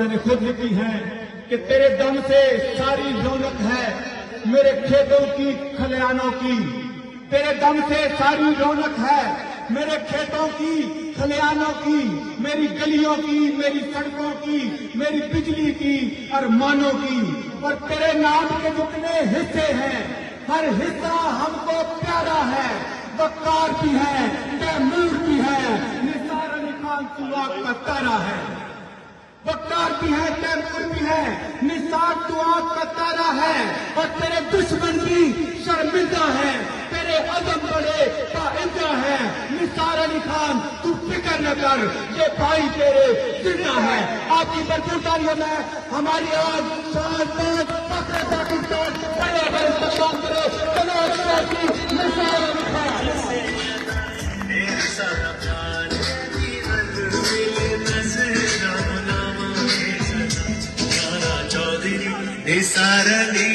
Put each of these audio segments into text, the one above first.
मैंने खुद लिखी हैं कि तेरे दम से सारी रौनक है मेरे खेतों की खलियानों की, तेरे दम से सारी रौनक है मेरे खेतों की खलियानों की, मेरी गलियों की, मेरी सड़कों की, मेरी बिजली की, अरमानों की। और तेरे नाम के जितने हिस्से हैं हर हिस्सा हमको प्यारा है। वक़ार भी है, तैमूर भी है, निसार अली खान तू आपका तारा है। वक़ार भी है, तैमूर भी है, निसार तू आपका तारा है। और तेरे दुश्मन भी शर्मिंदा है, तेरे अदम बड़े पाइंदा है। निसार अली खान तू फिक्र न कर, ये भाई तेरे जिंदा है। आपकी भरपूर तालियों में हमारी आज शानदार फख्र पाकिस्तान बड़े बड़े सलाम करे निसार अली खान। निसार अली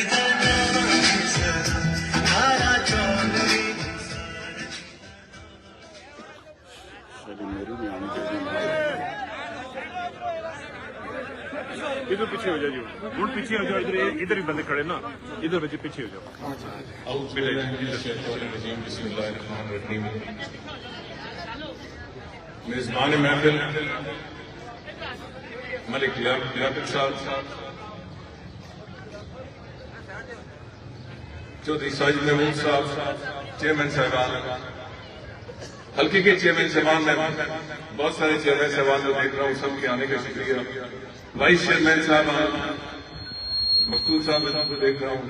इधर पीछे हो जाओ जी, हूँ पीछे हो जाओ। इधर ही बंदे खड़े ना, इधर बच्चे पीछे हो जाओ। मेजबान महफिल मलिक लियाकत साहब, चौधरी साजिद महमूद साहब, चेयरमैन साहबान, हल्के के चेयरमैन साहबान, मैं बहुत सारे चेयरमैन साहबान को देख रहा हूँ, सबके आने का शुक्रिया। वाइस चेयरमैन साहब मकसूद साहब को देख रहा हूँ,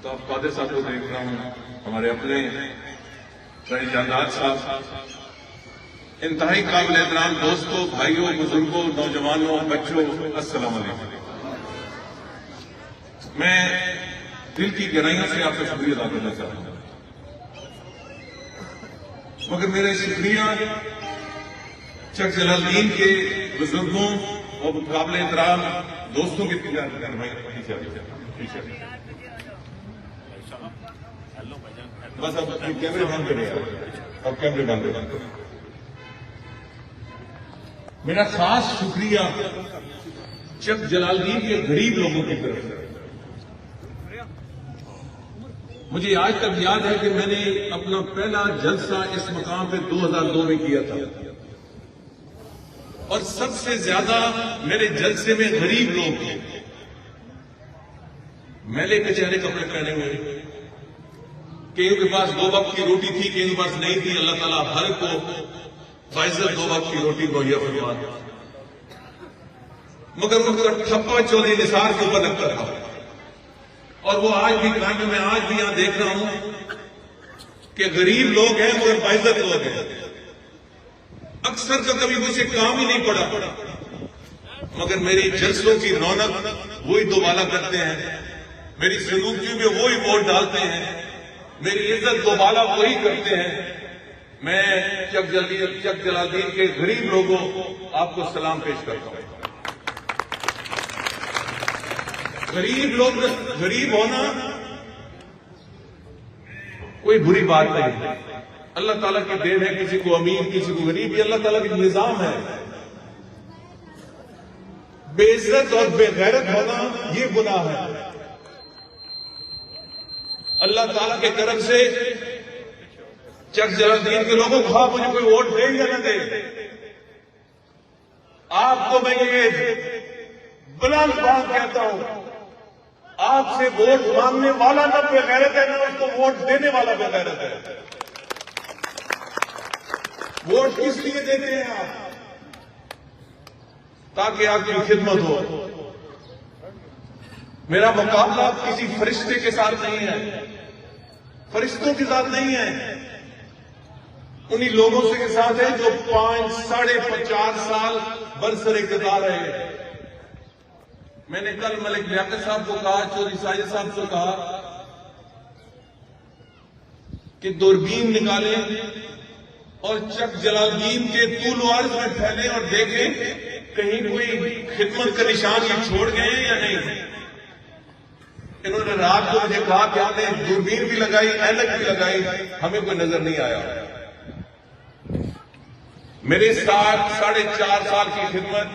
तो आप कादिर साहब को देख रहा हूँ, हमारे अपने जानात साहब, इंतहाई काबिल एहतराम दोस्तों, भाइयों, बुजुर्गों, नौजवानों, बच्चों, अस्सलाम वालेकुम। मैं दिल की गहराइयों से आपका शुक्रिया अदा करना चाहता हूं, मगर मेरा शुक्रिया चक जलालुद्दीन के बुजुर्गों और काबिल एहतराम दोस्तों के बस अब कैमरे बंद करें, अब कैमरे बंद करें। मेरा खास शुक्रिया चक जलालुद्दीन के गरीब लोगों की तरफ से। मुझे आज तक याद है कि मैंने अपना पहला जलसा इस मकाम पे 2002 में किया था, और सबसे ज्यादा मेरे जलसे में गरीब लोग थे। मैले कचहरे कपड़े पहने हुए, कईयों के पास 2 वक्त की रोटी थी, कईयों के पास नहीं थी। अल्लाह ताला हर को फाइजल 2 वक्त की रोटी मुहैया फरमा, मगर उनका ठप्पा चौधरी निसार के ऊपर लगता था। और वो आज भी काम में, आज भी यहां देख रहा हूं कि गरीब लोग हैं मगर बाइज्जत लोग हैं। अक्सर का कभी मुझे काम ही नहीं पड़ा, मगर मेरी जलसों की रौनक वही दोबारा करते हैं, मेरी सलूकी में वही वोट डालते हैं, मेरी इज्जत दोबारा वही करते हैं। मैं चक जलालुद्दीन के गरीब लोगों आपको सलाम पेश करता हूं। गरीब लोग, गरीब होना कोई बुरी बात नहीं, अल्लाह ताला की देन है। किसी को अमीर, किसी को गरीब, ये अल्लाह ताला की निजाम है। बेइज्जत और बेगैरत होना ये गुनाह है। अल्लाह ताला के तरफ से चक जलालुद्दीन के लोगों को मुझे कोई वोट दे या न दे, आपको मैं ये बुलंद बात कहता हूं, आपसे वोट मांगने वाला न बेगैरत है, न उसको वोट देने वाला बेगैरत है। वोट किस लिए देते हैं आप? ताकि आपकी खिदमत हो। मेरा मुकाबला किसी फरिश्ते के साथ नहीं है, फरिश्तों के साथ नहीं है, उन्हीं लोगों से के साथ है जो 5-5.5 साल बरसर इक़्तिदार रहे। मैंने कल मलिक लियाकत साहब को कहा, चौधरी साजिद साहब को कहा कि दूरबीन निकालें और चक जलालुद्दीन के तूल अर्ज़ में फैले और देखें कहीं कोई खिदमत का निशान ये छोड़ गए या नहीं। इन्होंने रात को मुझे कहा कि आपने दूरबीन भी लगाई, ऐनक भी लगाई, हमें कोई नजर नहीं आया। मेरे साथ 4.5 साल की खिदमत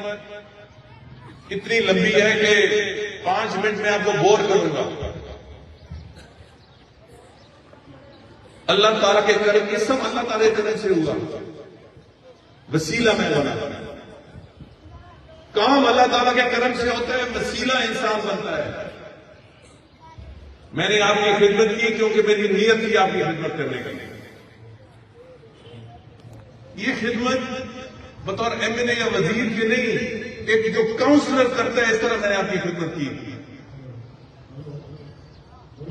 इतनी लंबी है कि 5 मिनट में आपको बोर करूंगा। अल्लाह ताला के करम, ये सब अल्लाह ताला के करम से हुआ। वसीला मैं बना, काम अल्लाह ताला के करम से होता है, वसीला इंसान बनता है। मैंने आपकी खिदमत की क्योंकि मेरी नीयत थी आपकी खिदमत करने की। ये खिदमत बतौर एमएनए या वजीर की नहीं, एक जो काउंसलर करता है इस तरह मैंने आपकी खिदमत की।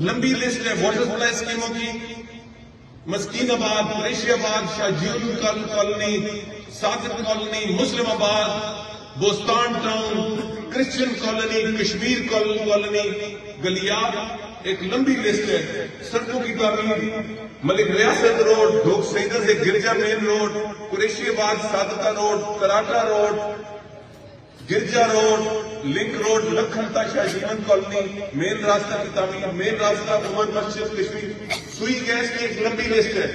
लंबी लिस्ट है वाटर सप्लाई स्कीमों की। Maskinabad, Qureshiabad, Shahjeel colony, Sadiq colony, Muslimabad, Bostan town, Christian colony, Kashmir colony, Galiyat, एक लंबी लिस्ट है। सड़कों की तामीर, मलिक रियासत रोड, ढोक सईदा से Girja main road, Qureshiabad Sadka road, Karata road, Girja road, link road, Lakhnata Shahjeevan colony, main रास्ता की तामीर, मेन रास्ता उमर मस्जिद कश्मीर, सुई गैस की एक लंबी लिस्ट है।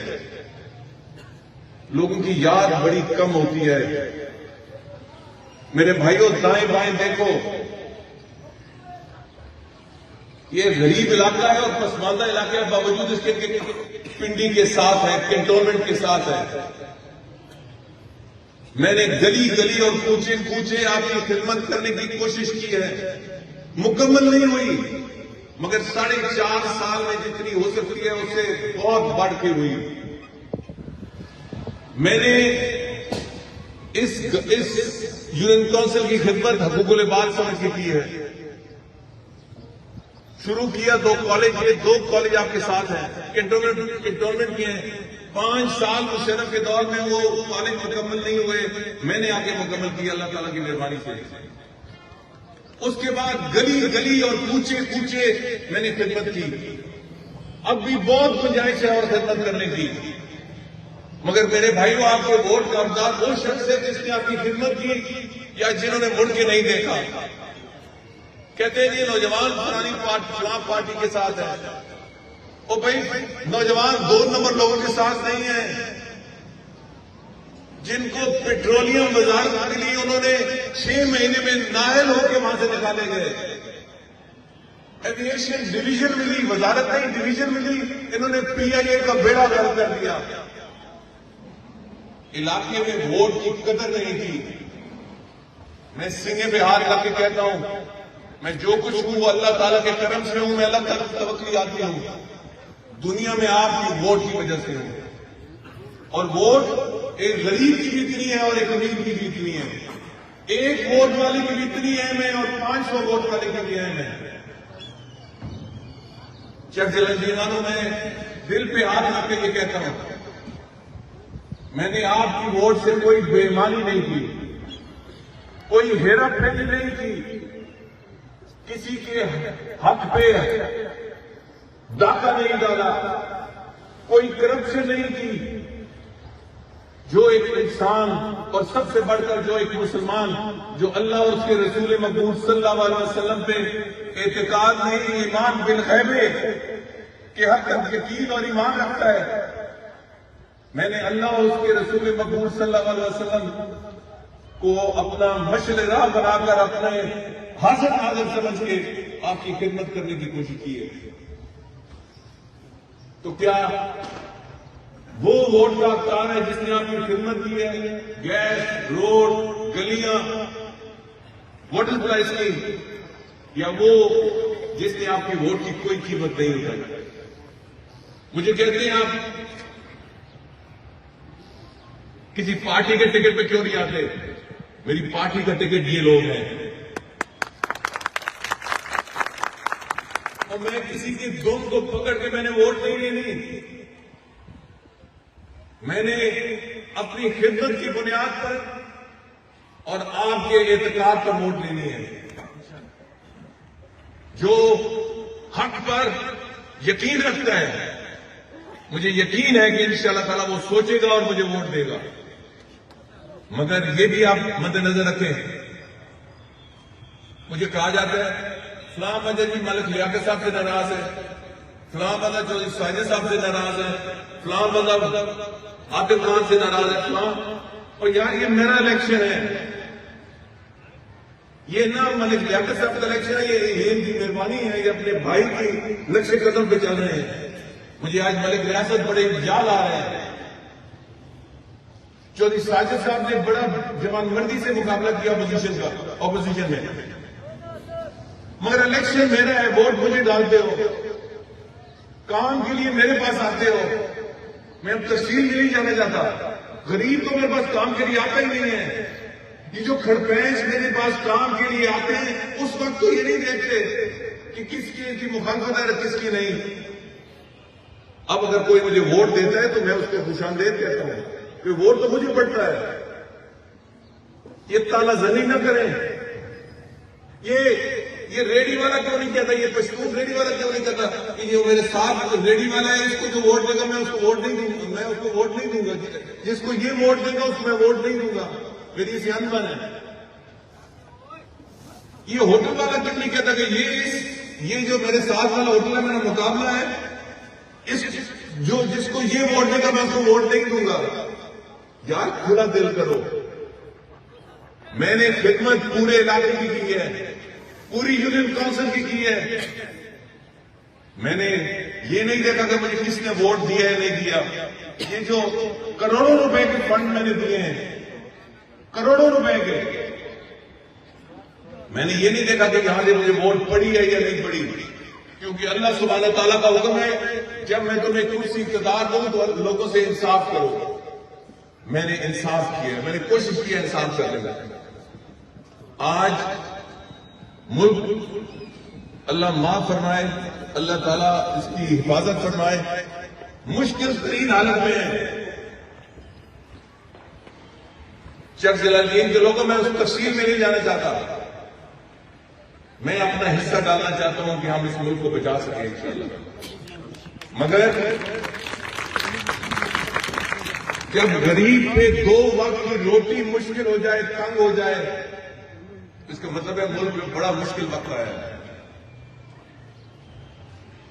लोगों की याद बड़ी कम होती है। मेरे भाइयों, दाएं बाएं देखो, ये गरीब इलाका है और पसमानदा इलाका है, बावजूद इसके पिंडी के साथ है, कैंटोनमेंट के साथ है। मैंने गली गली और कूचे कूचे आपकी खिदमत करने की कोशिश की है। मुकम्मल नहीं हुई, मगर 4.5 साल में जितनी हो सकती है उससे बहुत बढ़ के हुई। मैंने इस यूनियन काउंसिल की खिदमत हकूकुल इबाद समझ के की है। शुरू किया 2 कॉलेज, ये 2 कॉलेज आपके साथ हैं, कैंटोनमेंट के हैं। 5 साल मुशर्रफ के दौर में वो कॉलेज मुकम्मल नहीं हुए, मैंने आके मुकम्मल किया अल्लाह ताला की मेहरबानी से। उसके बाद गली गली और कूचे कूचे मैंने खिदमत की। अब भी बहुत गुंजाइश है और खिदमत करने की, मगर मेरे भाइयों, आपके वोट का हकदार वो शख्स है जिसने आपकी खिदमत की या जिन्होंने मुड़ के नहीं देखा। कहते हैं जी नौजवान पुरानी पार्टी के साथ है। ओ भाई, नौजवान 2 नंबर लोगों के साथ नहीं है। जिनको पेट्रोलियम वजारत मिली, उन्होंने 6 महीने में नायल होकर वहां से निकाले गए। एविएशन डिवीजन मिली, वजारत नहीं डिवीजन मिली, इन्होंने पीआईए का बेड़ा गर्क कर दिया। इलाके में वोट की कदर नहीं थी। मैं सीने पे हाथ रख के कहता हूं, मैं जो कुछ हूं वो अल्लाह ताला के करम से हूं। मैं अल्लाह ताला की तवक्कुल आती हूं। दुनिया में आपकी वोट की वजह से हूं। और वोट एक गरीब की भी इतनी है और एक अमीर की भी इतनी है। 1 वोट वाले की भी इतनी अहम है और 500 वोट वाले की भी अहम है। चकजलानो, मैं दिल पे हाथ रख के ये कहता हूं, मैंने आपकी वोट से कोई बेईमानी नहीं की, कोई हेरा फेरी नहीं की, किसी के हक पे डाका नहीं डाला, कोई करप्शन नहीं की। जो एक इंसान और सबसे बढ़कर जो एक मुसलमान जो अल्लाह और उसके रसूल मकबूल सल्लल्लाहु अलैहि वसल्लम पे एतकाद नहीं, ईमान बिल गैबे के हक यकीन और ईमान रखता है, मैंने अल्लाह और उसके रसूल मकबूल सल्लल्लाहु अलैहि वसल्लम को अपना मशल राह बनाकर अपने हासिल नाज़िर समझ के आपकी खिदमत करने की कोशिश की है। तो क्या वो वोट का हकदार है जिसने आपकी खिदमत की है? गैस, रोड, गलियां, वाटर सप्लाई स्कीम, या वो जिसने आपकी वोट की कोई कीमत नहीं उठाई? मुझे कहते हैं आप किसी पार्टी के टिकट पे क्यों नहीं आते? मेरी पार्टी का टिकट ये लोग हैं। और मैं किसी की दुम को पकड़ के मैंने वोट नहीं लेनी। मैंने अपनी खिदमत की बुनियाद पर और आपके एतकाद पर वोट लेनी है। जो हक पर यकीन रखता है, मुझे यकीन है कि इंशाअल्लाह ताला वो सोचेगा और मुझे वोट देगा। मगर ये भी आप मद्देनजर रखें, मुझे कहा जाता है फलां बंदा जी मलिक लियाकत साहब से नाराज है, फलां बंदा चौधरी साजिद साहब से नाराज है, फलां बंदा आतिफ खान से नाराज है, फलां। और यार ये मेरा इलेक्शन है, ये ना मलिक लियाकत साहब का इलेक्शन है, ये इनकी मेहरबानी है, ये अपने भाई के नक्शे कदम पे चल रहे हैं। मुझे आज मलिक रियासत बड़े याद आ रहे हैं। चौधरी साजिद साहब ने बड़ा जवानमर्दी से मुकाबला किया ऑपोजिशन में, मगर इलेक्शन मेरा है, वोट मुझे डालते हो, काम के लिए मेरे पास आते हो। मैं अब तहसील में नहीं जाना चाहता, गरीब तो मेरे पास काम के लिए आता ही नहीं है। ये जो खड़पेंच मेरे पास काम के लिए आते हैं, उस वक्त तो ये नहीं देखते कि किसकी इनकी मुखालफत है किसकी नहीं। अब अगर कोई मुझे वोट देता है तो मैं उसको खुशामदीद कहता हूं, कि वोट तो मुझे पड़ता है। ये तानाजनी ना करें। ये रेडी वाला क्यों नहीं कहता, ये पश्तून रेडी वाला क्यों नहीं कहता कि ये मेरे साथ रेडी वाला है, इसको जो वोट देगा मैं उसको वोट नहीं दूंगा, मैं उसको वोट नहीं दूंगा, जिसको ये वोट देगा उसको मैं वोट नहीं दूंगा, मेरी सियानबन है। ये होटल वाला क्यों नहीं कहता कि ये जो मेरे साथ वाला होटल है, मेरा मुकाबला है, जिसको ये वोट देगा मैं उसको वोट नहीं दूंगा। यार खुला दिल करो। मैंने खिदमत पूरे इलाके की की है, पूरी यूनियन काउंसिल की है। मैंने ये नहीं देखा कि मुझे किसने वोट दिया है नहीं दिया। ये जो करोड़ों रुपए के फंड मैंने दिए हैं, करोड़ों रुपए के, मैंने ये नहीं देखा कि यहां से मुझे वोट पड़ी है या नहीं पड़ी, क्योंकि अल्लाह सुब्हानहू तआला का हुक्म है, जब मैं तुम्हें कुर्सी इख्तियार दूं तो लोगों से इंसाफ करो। मैंने इंसाफ किया, मैंने कोशिश की इंसाफ करने में। आज मुल्क अल्लाह माफ फरमाए, अल्लाह ताला इसकी हिफाजत फरमाए, मुश्किल तरीन हालत में है। चक जलालुद्दीन के लोगों, मैं उस तफसील में नहीं जाना चाहता। मैं अपना हिस्सा डालना चाहता हूं कि हम इस मुल्क को बचा सकें इंशाअल्लाह। मगर जब गरीब पे 2 वक्त की रोटी मुश्किल हो जाए, तंग हो जाए, इसका मतलब है मुल्क में बड़ा मुश्किल वक्त आया है।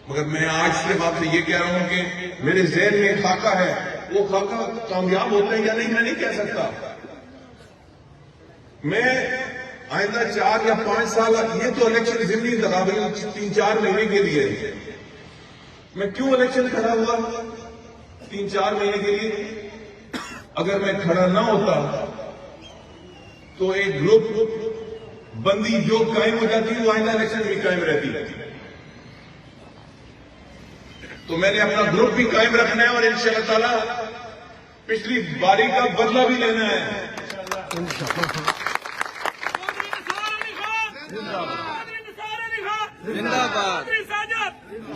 मगर मैं आज सिर्फ आपसे ये कह रहा हूं कि मेरे ज़हन में खाका है, वो खाका कामयाब होता है या नहीं मैं नहीं कह सकता। मैं आइंदा 4 या 5 साल, ये तो इलेक्शन जिम्मेदारी लगा गई 3-4 महीने के लिए। मैं क्यों इलेक्शन खड़ा हुआ 3-4 महीने के लिए? अगर मैं खड़ा ना होता तो एक ग्रुप बंदी जो कायम हो जाती वो आइंदा इलेक्शन भी कायम रहती। तो मैंने अपना ग्रुप भी कायम रखना है और इंशाअल्लाह ताला पिछली बारी का बदला भी लेना है। जिंदाबाद।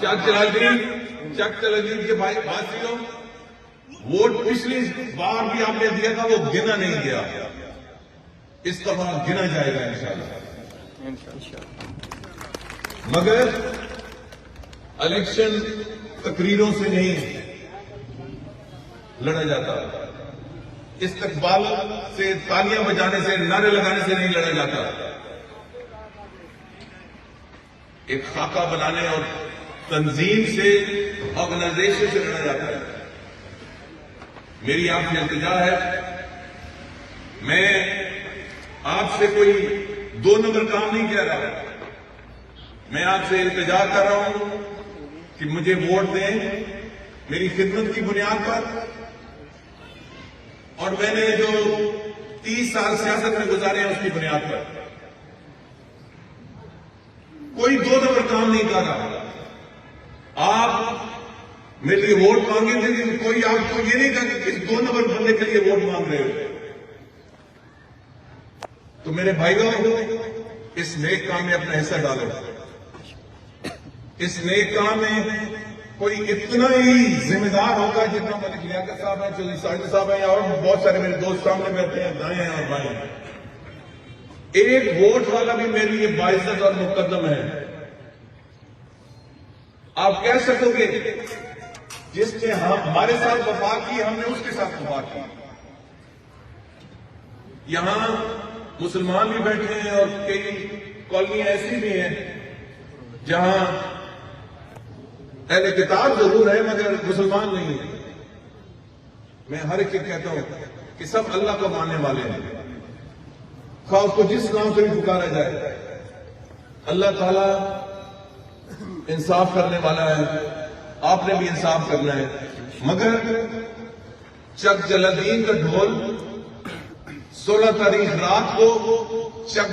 चक जलालुद्दीन के भाई भाइयों, वोट पिछली बार भी आपने दिया था, वो गिना नहीं गया, इस दफा गिना जाएगा इंशाअल्लाह। मगर इलेक्शन तकरीरों से नहीं लड़ा जाता, इस्तकबाल से, तालियां बजाने से, नारे लगाने से नहीं लड़ा जाता। एक खाका बनाने और तंजीम से, ऑर्गेनाइजेशन से लड़ा जाता है। मेरी आपसे इल्तिजा है, मैं आपसे कोई 2 नंबर काम नहीं कह रहा, मैं आपसे इल्तिजा कर रहा हूं कि मुझे वोट दें मेरी खिदमत की बुनियाद पर। और मैंने जो 30 साल सियासत में गुजारे हैं उसकी बुनियाद पर। कोई 2 नंबर काम नहीं कर रहा। आप मेरे लिए वोट मांगे थे, कोई आपको ये नहीं कहा कि इस 2 नंबर बंदे के लिए वोट मांग रहे हो। तो मेरे भाइयों, इस नेक काम में अपना हिस्सा डालो। इस नेक काम में कोई इतना ही जिम्मेदार होगा जितना मलिक लियाकत साहब हैं, चौधरी साजिद साहब हैं, और बहुत सारे मेरे दोस्त सामने बैठे हैं, दाएं हैं और बाएं हैं। एक वोट वाला भी मेरे लिए बाइज्जत और मुकद्दम है। आप कह सकोगे जिसने हमारे साथ वफा की, हमने उसके साथ वफा की। यहां मुसलमान भी बैठे हैं और कई कॉलोनी ऐसी भी हैं जहां अहले किताब जरूर है मगर मुसलमान नहीं है। मैं हर एक कहता हूं कि सब अल्लाह को मानने वाले हैं। खा उसको जिस नाम से भी पुकारा जाए। अल्लाह ताला इंसाफ करने वाला है, आपने भी इंसाफ करना है। मगर चक जलालुद्दीन का ढोल 16 तारीख रात को चक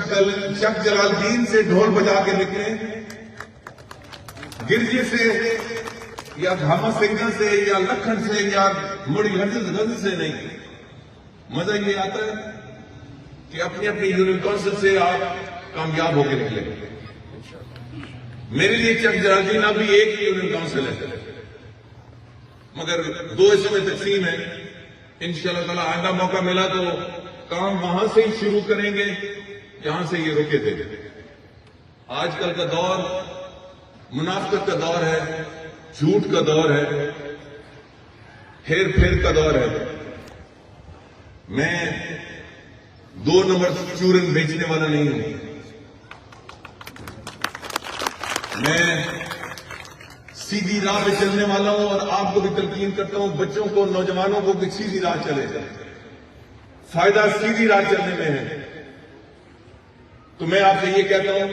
जलालुद्दीन से ढोल बजा के निकले, गिरजे से या धामा सिंह से या लखन से या मुड़ी गंज से नहीं। मजा ये आता है कि अपनी अपनी यूनियन काउंसिल से आप कामयाब होकर निकले। मेरे लिए चक जलालुद्दीन अभी एक ही यूनियन काउंसिल है, मगर 2 हिस्सों में तकसीम है। इंशाअल्लाह ताला आइंदा मौका मिला तो काम वहां से ही शुरू करेंगे जहां से ये रुके थे। आजकल का दौर मुनाफिकत का दौर है, झूठ का दौर है, हेर फेर का दौर है। मैं 2 नंबर चूरन बेचने वाला नहीं हूं। मैं सीधी राह पे चलने वाला हूं और आपको भी तलकीन करता हूं, बच्चों को, नौजवानों को भी सीधी राह चले। फायदा सीधी राह चलने में है। तो मैं आपसे ये कहता हूं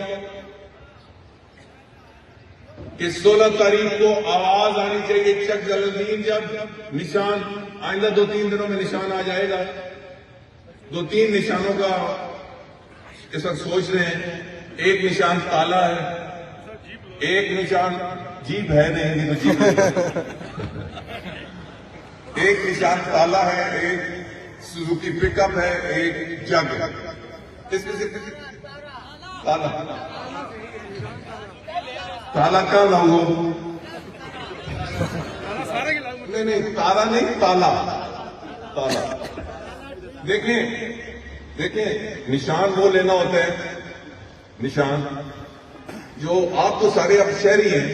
कि 16 तारीख को आवाज आनी चाहिए। चक जलालुद्दीन जब निशान आइंदा 2-3 दिनों में निशान आ जाएगा, 2-3 निशानों का इस वक्त सोच रहे हैं। एक निशान ताला है, एक निशान जीप है नहीं तो जीप एक निशान ताला है, एक सुजुकी पिकअप है, एक जग है। इसमें से ताला ताला क्या लाऊंगा? नहीं ताला नहीं, ताला ताला। देखें निशान वो लेना होता है, निशान जो आप तो सारे अब शहरी हैं।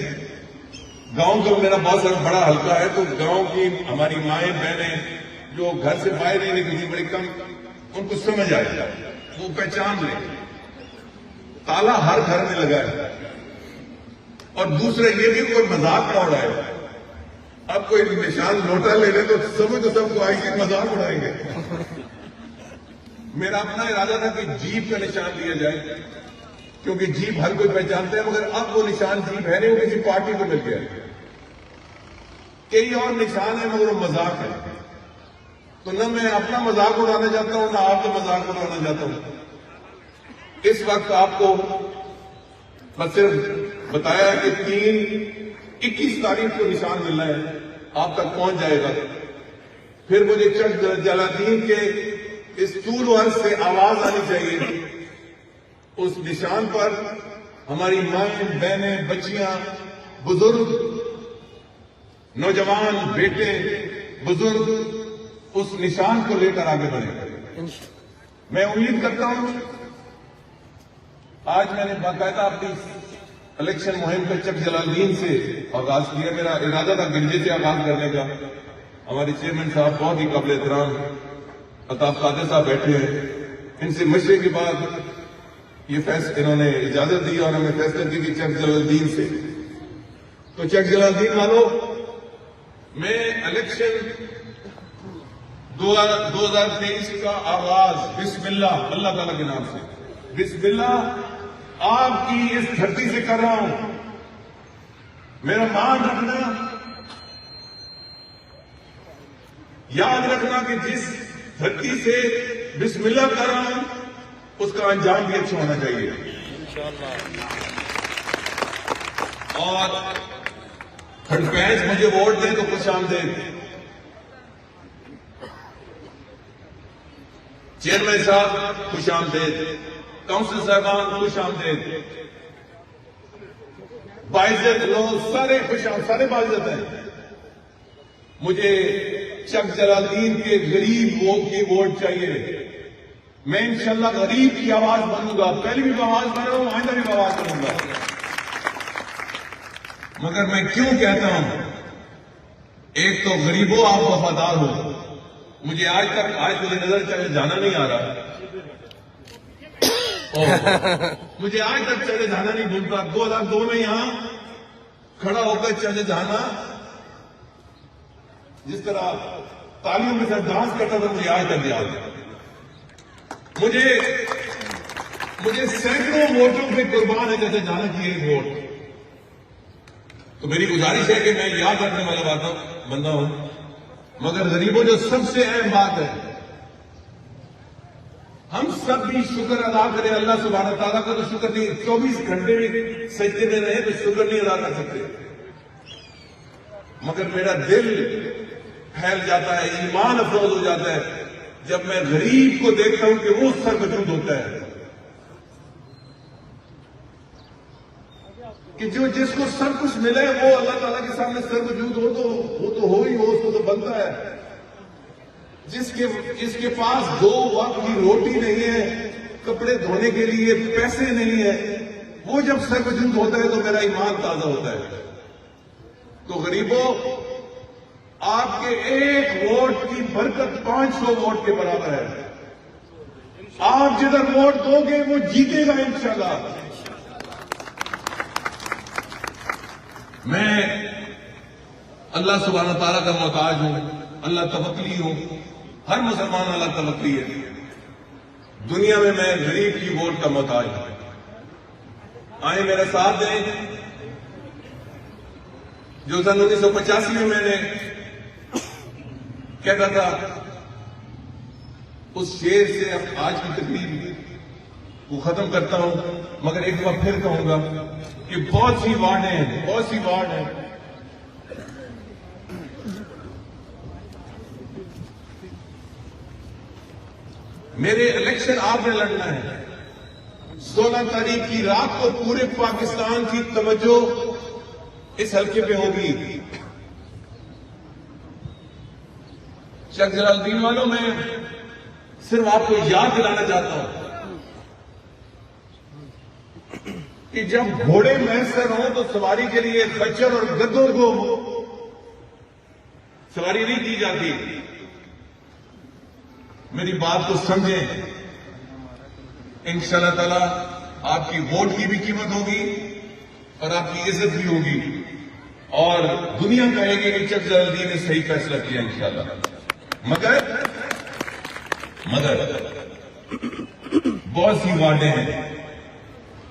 गांव का मेरा बहुत सारा बड़ा हल्का है, तो गांव की हमारी माएं बहनें जो घर से बाहर नहीं निकलती बड़ी कम, उनको समझ आएगा, वो पहचान ले। ताला हर घर में लगा है। और दूसरा ये भी कोई मजाक ना उड़ाए। अब कोई निशान नोटा ले ले तो समझ तो सबको आएगी, मजाक उड़ाएंगे। मेरा अपना इरादा था कि जीप का निशान लिया जाए, क्योंकि जीप हर कोई पहचानता है, मगर अब वो निशान जीप है नहीं, वो किसी पार्टी को मिल गया। कई और निशान है मगर वो मजाक है। तो न मैं अपना मजाक उड़ाना चाहता हूं, ना आपका मजाक उड़ाना चाहता हूं। इस वक्त आपको बस सिर्फ बताया कि 21 तारीख को निशान मिलना है, आप तक पहुंच जाएगा। फिर मुझे चक जलालुद्दीन के इस तूल वर्ष से आवाज आनी चाहिए। उस निशान पर हमारी माएं, बहनें, बच्चियां, बुजुर्ग, नौजवान, बेटे, बुजुर्ग उस निशान को लेकर आगे बढ़े। मैं उम्मीद करता हूं, आज मैंने बाकायदा अपनी इलेक्शन मुहिम का चक जलालुद्दीन से आगाज किया। मेरा इरादा था गिरजे से आगाज करने का। हमारे चेयरमैन साहब बहुत ही काबिल एहतराम अताब कादिर साहब बैठे हैं। इनसे मशवरे के बाद ये इन्होंने इजाजत दी और हमें फैसला दी कि चक जलालुद्दीन से। तो चक जलालुद्दीन वालों, मैं इलेक्शन 2023 का आगाज बिस्मिल्लाह, अल्लाह ताला के नाम से, बिस्मिल्लाह आपकी इस धरती से कर रहा हूं। मेरा मान रखना, याद रखना कि जिस धरती से बिस्मिल्लाह कर रहा हूं उसका अंजाम भी अच्छा होना चाहिए। और खंडपैंच मुझे वोट दें तो खुश आमदेद। चेयरमैन साहब खुश आमदेद, काउंसिल साहबान खुश आमदेद, बाइज्जत लोग सारे खुश आमदेद, सारे बाइज्जत हैं। मुझे चक जलालुद्दीन के गरीब लोग की वोट चाहिए। मैं इंशाल्लाह गरीब की आवाज बनूंगा। पहले भी आवाज बन रहा हूं, आइंदा भी आवाज बनूंगा। मगर मैं क्यों कहता हूं, एक तो गरीबों आप वफादार हो। मुझे आज मुझे नजर चले जाना नहीं आ रहा। मुझे आज तक चले जाना नहीं भूलता। 2002 में यहां खड़ा होकर चले जाना, जिस तरह तालियों के साथ डांस करता था, मुझे आज तक याद है। मुझे सैकड़ों वोटों पे कुर्बान है जैसे जाना की एक वोट। तो मेरी गुजारिश है कि मैं याद रखने वाला बंदा हूं, मगर गरीबों जो सबसे अहम बात है, हम सब भी शुक्र अदा करें अल्लाह सुब्हानहू तआला का। तो शुक्र नहीं, 24 घंटे भी सजदे में रहे तो शुक्र नहीं अदा कर सकते, मगर मेरा दिल फैल जाता है, ईमान अफरोज हो जाता है जब मैं गरीब को देखता हूं कि वो सरवजूद होता है, कि जो जिसको सब कुछ मिले वो अल्लाह ताला के सामने सर्वजूद हो, तो वो तो हो ही हो, उसको तो बनता है। जिसके पास 2 वक्त की रोटी नहीं है, कपड़े धोने के लिए पैसे नहीं है, वो जब सर्वजूद होता है तो मेरा ईमान ताजा होता है। तो गरीबों, आपके एक वोट की बरकत 500 वोट के बराबर है। आप जिधर वोट दोगे वो जीतेगा इंशाल्लाह। मैं अल्लाह सुब्हानहू तआला का मोहताज हूं, अल्लाह तवक्ली हूं, हर मुसलमान अल्लाह तवक्ली है। दुनिया में मैं गरीब की वोट का मोहताज हूं। आए मेरे साथ दें, जो सन 1985 में मैंने कहता था, उस शेर से आज की तकरीर को खत्म करता हूं, मगर एक बार फिर कहूंगा कि बहुत सी वार्ड हैं। मेरे इलेक्शन आपने लड़ना है। 16 तारीख की रात को पूरे पाकिस्तान की तवज्जो इस हल्के पे होगी। शेख जलालुद्दीन वालों, मैं सिर्फ आपको याद दिलाना चाहता हूं कि जब घोड़े मैसर हों तो सवारी के लिए खच्चर और गद्दों को सवारी नहीं दी जाती। मेरी बात को समझें, इंशाअल्लाह ताला आपकी वोट की भी कीमत होगी और आपकी इज्जत भी होगी, और दुनिया कहेगी कि शेख जलालुद्दीन ने सही फैसला किया इंशाअल्लाह। मगर बहुत सी वार्डें हैं,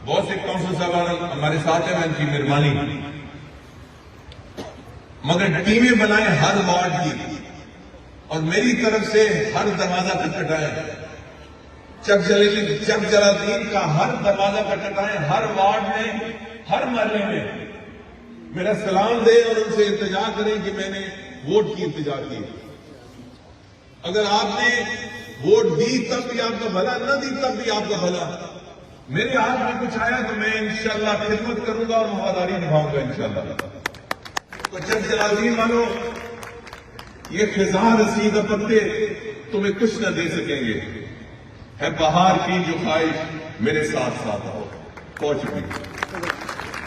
बहुत से काउंसिल साहब हमारे साथ हैं, उनकी मेहरबानी, मगर टीमें बनाए हर वार्ड की और मेरी तरफ से हर दरवाजा खटखटाएं। शेख जलालुद्दीन का हर दरवाजा खटखटाएं, हर वार्ड में, हर महल्ले में मेरा सलाम दें और उनसे इंतजार करें कि मैंने वोट की इंतजार की। अगर आपने वोट दी तब भी आपका भला, न दी तब भी आपका भला। मेरे हाथ में कुछ आया तो मैं इंशाअल्लाह खिदमत करूंगा और वफादारी निभाऊंगा इंशाअल्लाह। तो शेख जलालुद्दीन वालों, ये खिज़ां रसीदा पत्ते तुम्हें कुछ न दे सकेंगे, है बहार की जो ख्वाहिश मेरे साथ साथ आओ। पहुंच गई।